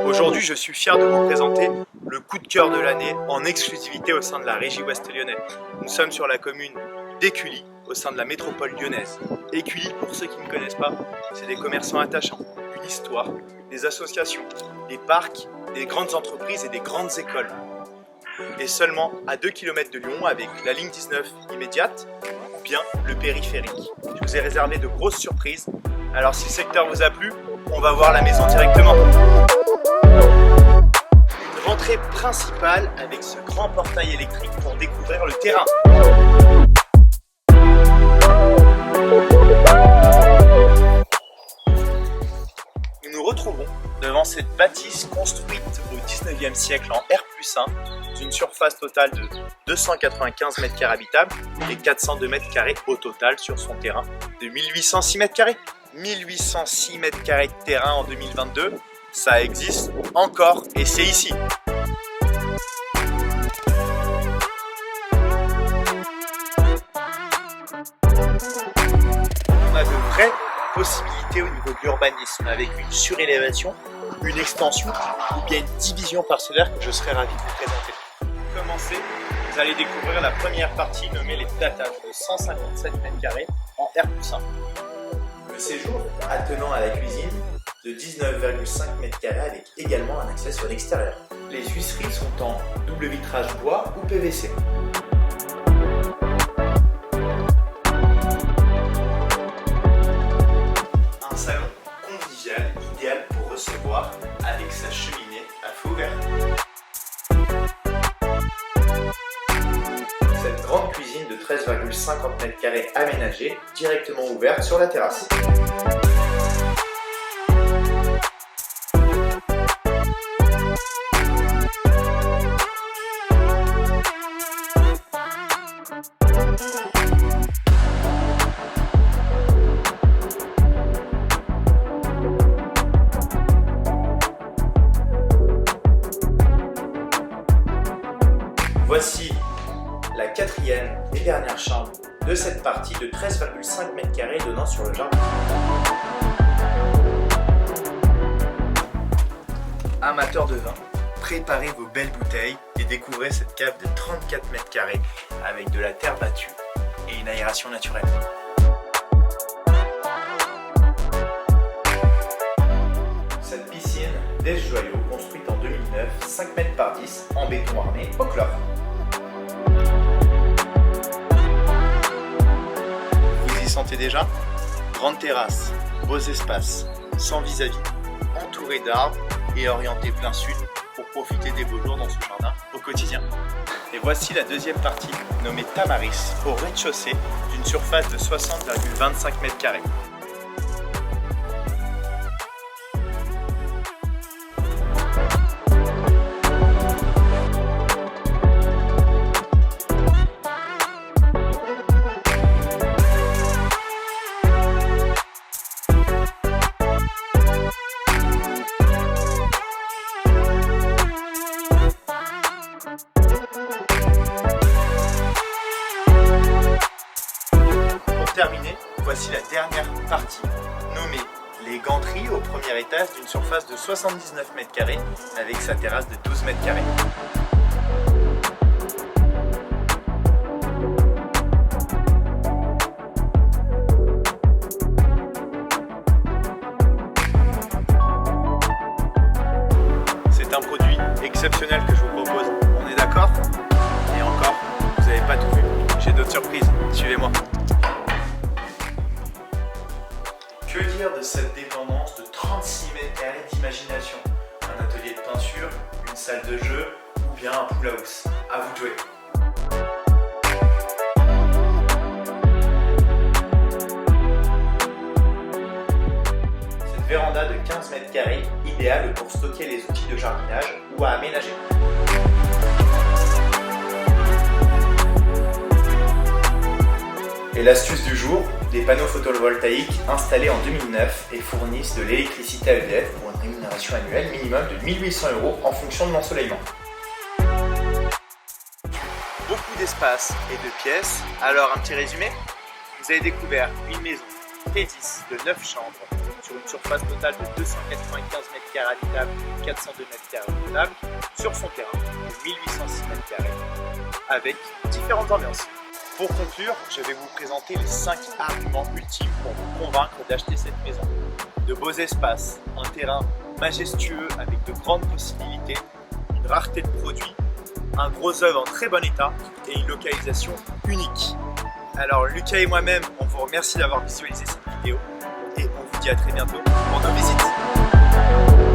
Aujourd'hui, je suis fier de vous présenter le coup de cœur de l'année en exclusivité au sein de la régie Ouest Lyonnais. Nous sommes sur la commune d'Écully, au sein de la métropole lyonnaise. Écully, pour ceux qui ne connaissent pas, c'est des commerçants attachants, une histoire, des associations, des parcs, des grandes entreprises et des grandes écoles. Et seulement à 2 km de Lyon avec la ligne 19 immédiate ou bien le périphérique. Je vous ai réservé de grosses surprises. Alors si le secteur vous a plu, on va voir la maison directement. Une rentrée principale avec ce grand portail électrique pour découvrir le terrain. Nous nous retrouvons devant cette bâtisse construite au 19e siècle en R+1, d'une surface totale de 295 m² habitables et 402 m² au total sur son terrain de 1806 m². 1806 m² de terrain en 2022, ça existe encore et c'est ici. On a de vraies possibilités au niveau de l'urbanisme avec une surélévation, une extension ou bien une division parcellaire que je serais ravi de vous présenter. Pour commencer, vous allez découvrir la première partie nommée les platages de 157 m² en R+1. Le séjour attenant à la cuisine de 19,5 m² avec également un accès sur l'extérieur. Les huisseries sont en double vitrage bois ou PVC. Un salon convivial idéal pour recevoir avec sa cheminée à feu ouvert. Cette grande cuisine de 13,50 m² aménagée, directement ouverte sur la terrasse. Voici la quatrième et dernière chambre de cette partie de 13,5 m² donnant sur le jardin. Amateurs de vin, préparez vos belles bouteilles et découvrez cette cave de 34 m² avec de la terre battue et une aération naturelle. Cette piscine d'Es Joyaux, construite en 2009, 5 m par 10 en béton armé au chlore. Sentez déjà, grande terrasse, beaux espaces, sans vis-à-vis, entouré d'arbres et orienté plein sud pour profiter des beaux jours dans ce jardin au quotidien. Et voici la deuxième partie, nommée Tamaris, au rez-de-chaussée d'une surface de 60,25 m². Pour terminer, voici la dernière partie, nommée les ganteries au premier étage d'une surface de 79 m² avec sa terrasse de 12 m². C'est un produit exceptionnel que je vous propose, on est d'accord? Et encore, vous n'avez pas tout vu, j'ai d'autres surprises, suivez-moi. Que dire de cette dépendance de 36 m² d'imagination? Un atelier de peinture, une salle de jeu ou bien un pool house? À vous de jouer. Cette véranda de 15 m², idéale pour stocker les outils de jardinage ou à aménager. Et l'astuce du jour, des panneaux photovoltaïques installés en 2009 et fournissent de l'électricité à EDF pour une rémunération annuelle minimum de 1 800 € en fonction de l'ensoleillement. Beaucoup d'espace et de pièces, alors un petit résumé. Vous avez découvert une maison T10 de 9 chambres sur une surface totale de 295 m². m² habitables et 402 m² habitables sur son terrain de 1806 m², avec différentes ambiances. Pour conclure, je vais vous présenter les 5 arguments ultimes pour vous convaincre d'acheter cette maison. De beaux espaces, un terrain majestueux avec de grandes possibilités, une rareté de produits, un gros œuvre en très bon état et une localisation unique. Alors Lucas et moi-même, on vous remercie d'avoir visualisé cette vidéo et on vous dit à très bientôt pour nos visites.